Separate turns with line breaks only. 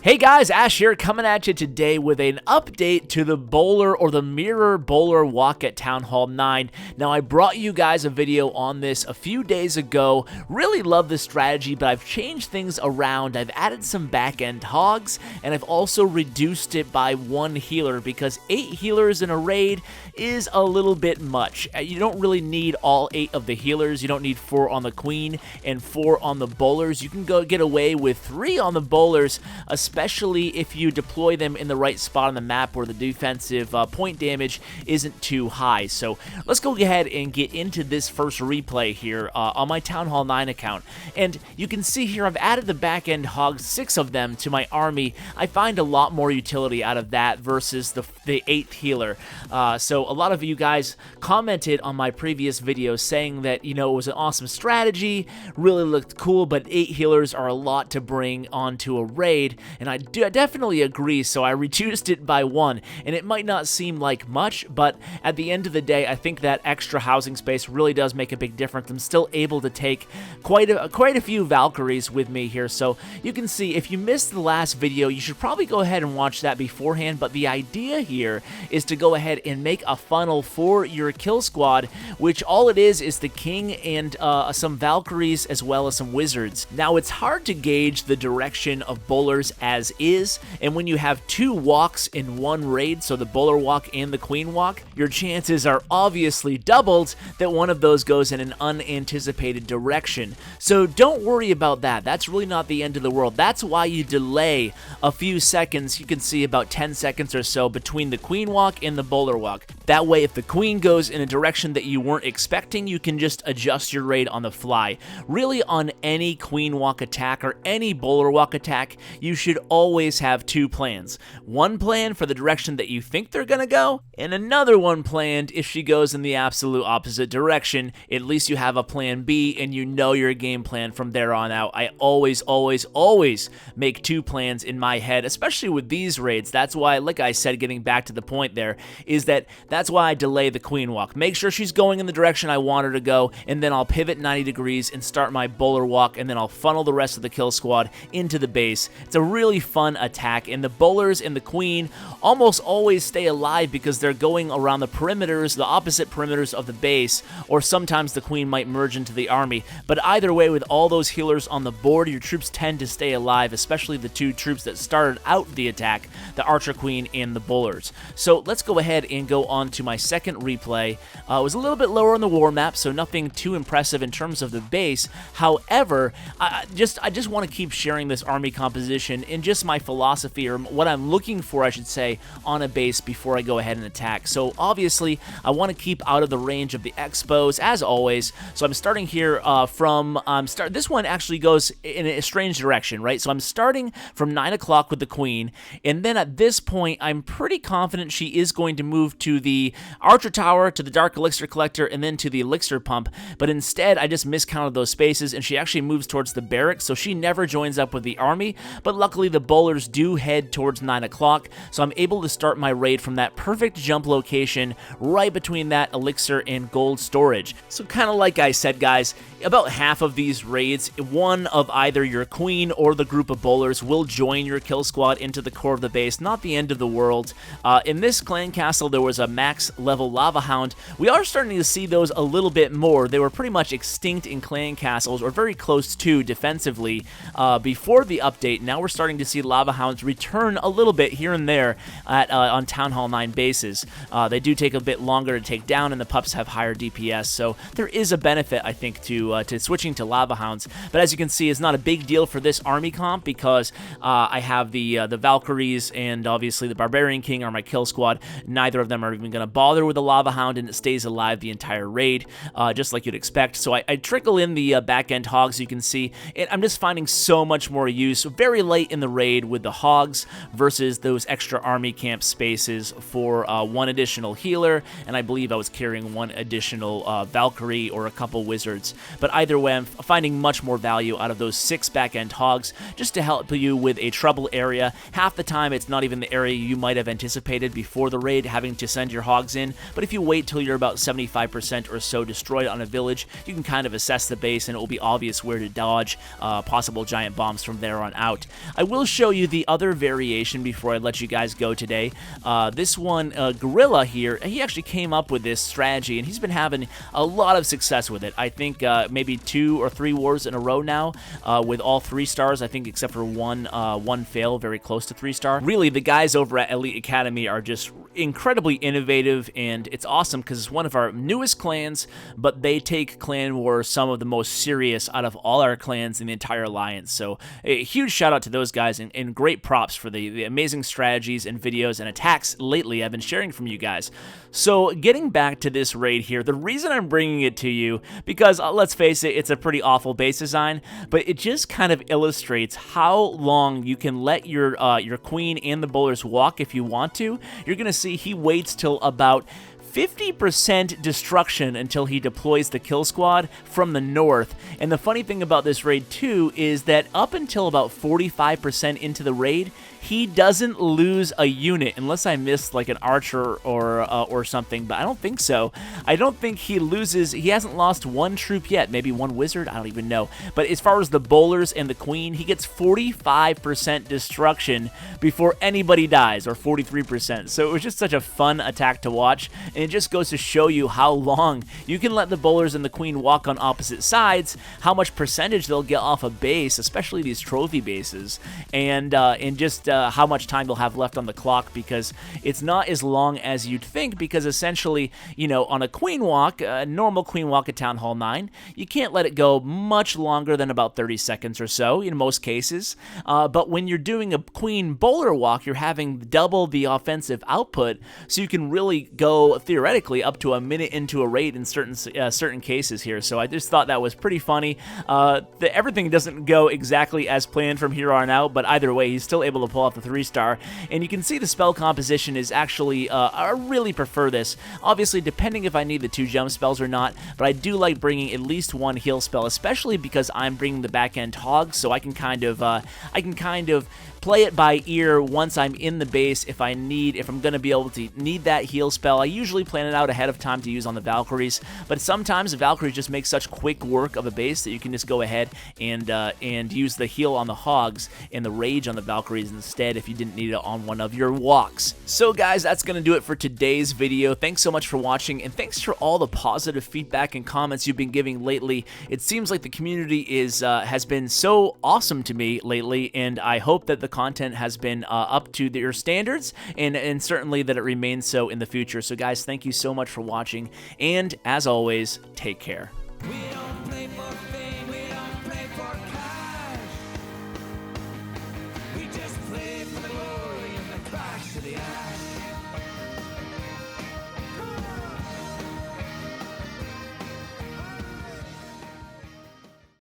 Hey guys, Ash here coming at you today with an update to the bowler or the mirror bowler walk at Town Hall 9. Now I brought you guys a video on this a few days ago. Really love this strategy, but I've changed things around. I've added some back-end hogs, and I've also reduced it by one healer because 8 healers in a raid is a little bit much. You don't really need all 8 of the healers. You don't need 4 on the queen and 4 on the bowlers. You can go get away with 3 on the bowlers, especially if you deploy them in the right spot on the map where the defensive point damage isn't too high. So let's go ahead and get into this first replay here on my Town Hall 9 account. And you can see here I've added the back-end hogs, 6 of them, to my army. I find a lot more utility out of that versus the 8th healer. So a lot of you guys commented on my previous video saying that, you know, it was an awesome strategy, really looked cool, but 8 healers are a lot to bring onto a raid, and I definitely agree, so I reduced it by 1, and it might not seem like much, but at the end of the day, I think that extra housing space really does make a big difference. I'm still able to take quite a few Valkyries with me here, so you can see if you missed the last video, you should probably go ahead and watch that beforehand, but the idea here is to go ahead and make a funnel for your kill squad, which all it is the king and some Valkyries as well as some wizards. Now, it's hard to gauge the direction of bowlers as is, and when you have 2 walks in one raid, so the bowler walk and the queen walk, your chances are obviously doubled that one of those goes in an unanticipated direction. So don't worry about that. That's really not the end of the world. That's why you delay a few seconds. You can see about 10 seconds or so between the queen walk and the bowler walk. That way, if the queen goes in a direction that you weren't expecting, you can just adjust your raid on the fly. Really, on any queen walk attack or any bowler walk attack, you should always have 2 plans. One plan for the direction that you think they're gonna go, and another one planned if she goes in the absolute opposite direction. At least you have a plan B, and you know your game plan from there on out. I always make 2 plans in my head, especially with these raids. That's why, like I said, getting back to the point there, is that's why I delay the queen walk. Make sure she's going in the direction I want her to go, and then I'll pivot 90 degrees and start my bowler walk, and then I'll funnel the rest of the kill squad into the base. It's a really fun attack, and the bowlers and the queen almost always stay alive because they're going around the perimeters, the opposite perimeters of the base, or sometimes the queen might merge into the army. But either way, with all those healers on the board, your troops tend to stay alive, especially the 2 troops that started out the attack, the archer queen and the bowlers. So let's go ahead and go on to my second replay. It was a little bit lower on the war map, so nothing too impressive in terms of the base. However, I just want to keep sharing this army composition and just my philosophy, or what I'm looking for, I should say, on a base before I go ahead and attack. So obviously, I want to keep out of the range of the expos, as always. So I'm starting here this one actually goes in a strange direction, right? So I'm starting from 9 o'clock with the queen, and then at this point, I'm pretty confident she is going to move to the archer tower, to the dark elixir collector, and then to the elixir pump. But instead, I just miscounted those spaces, and she actually moves towards the barracks, so she never joins up with the army. But luckily, the bowlers do head towards 9 o'clock, so I'm able to start my raid from that perfect jump location right between that elixir and gold storage. So kind of like I said, guys, about half of these raids, one of either your queen or the group of bowlers will join your kill squad into the core of the base. Not the end of the world. In this clan castle, there was a max level lava hound. We are starting to see those a little bit more. They were pretty much extinct in clan castles, or very close to defensively, before the update. Now we're starting to see lava hounds return a little bit here and there on Town Hall 9 bases. They do take a bit longer to take down, and the pups have higher DPS, so there is a benefit, I think, to switching to lava hounds. But as you can see, it's not a big deal for this army comp because I have the Valkyries and obviously the Barbarian King are my kill squad. Neither of them are even going to bother with the lava hound, and it stays alive the entire raid, just like you'd expect. So I trickle in the back-end hogs, you can see. I'm just finding so much more use very late in the raid with the hogs versus those extra army camp spaces for 1 additional healer, and I believe I was carrying 1 additional Valkyrie or a couple wizards. But either way, I'm finding much more value out of those 6 back-end hogs just to help you with a trouble area. Half the time, it's not even the area you might have anticipated before the raid, having to send your hogs in. But if you wait till you're about 75% or so destroyed on a village, you can kind of assess the base, and it will be obvious where to dodge possible giant bombs from there on out. I will will show you the other variation before I let you guys go today. This one, Gorilla here, he actually came up with this strategy, and he's been having a lot of success with it. I think maybe 2 or 3 wars in a row now with all 3 stars, I think, except for one fail, very close to 3-star. Really, the guys over at Elite Academy are just incredibly innovative, and it's awesome because it's one of our newest clans, but they take Clan Wars some of the most serious out of all our clans in the entire alliance. So a huge shout out to those guys, and great props for the amazing strategies and videos and attacks lately I've been sharing from you guys. So getting back to this raid here, the reason I'm bringing it to you, because let's face it, it's a pretty awful base design, but it just kind of illustrates how long you can let your queen and the bowlers walk if you want to. You're gonna see he waits till about 50% destruction until he deploys the kill squad from the north. And the funny thing about this raid too is that up until about 45% into the raid, he doesn't lose a unit, unless I missed like an archer or something, but I don't think so. I don't think he loses. He hasn't lost one troop yet, maybe one wizard, I don't even know. But as far as the bowlers and the queen, he gets 45% destruction before anybody dies, or 43%. So it was just such a fun attack to watch, and it just goes to show you how long you can let the bowlers and the queen walk on opposite sides, how much percentage they'll get off a base, especially these trophy bases, and just how much time they'll have left on the clock, because it's not as long as you'd think, because essentially, you know, on a queen walk, a normal queen walk at Town Hall 9, you can't let it go much longer than about 30 seconds or so in most cases, but when you're doing a queen bowler walk, you're having double the offensive output, so you can really go theoretically up to a minute into a raid in certain cases here. So I just thought that was pretty funny. Everything doesn't go exactly as planned from here on out, but either way, he's still able to pull off the 3-star, and you can see the spell composition is actually, I really prefer this, obviously depending if I need the 2 jump spells or not, but I do like bringing at least 1 heal spell, especially because I'm bringing the back end hogs, so I can kind of play it by ear once I'm in the base if I'm going to be able to need that heal spell. I usually plan it out ahead of time to use on the Valkyries, but sometimes the Valkyries just make such quick work of a base that you can just go ahead and use the heal on the hogs and the rage on the Valkyries instead if you didn't need it on one of your walks. So guys, that's going to do it for today's video. Thanks so much for watching, and thanks for all the positive feedback and comments you've been giving lately. It seems like the community has been so awesome to me lately, and I hope that the content has been up to your standards, and certainly that it remains so in the future. So guys, thank you so much for watching, and as always, take care.
We don't play for fame, we don't play for cash. We just play for the glory and the crash of the ash.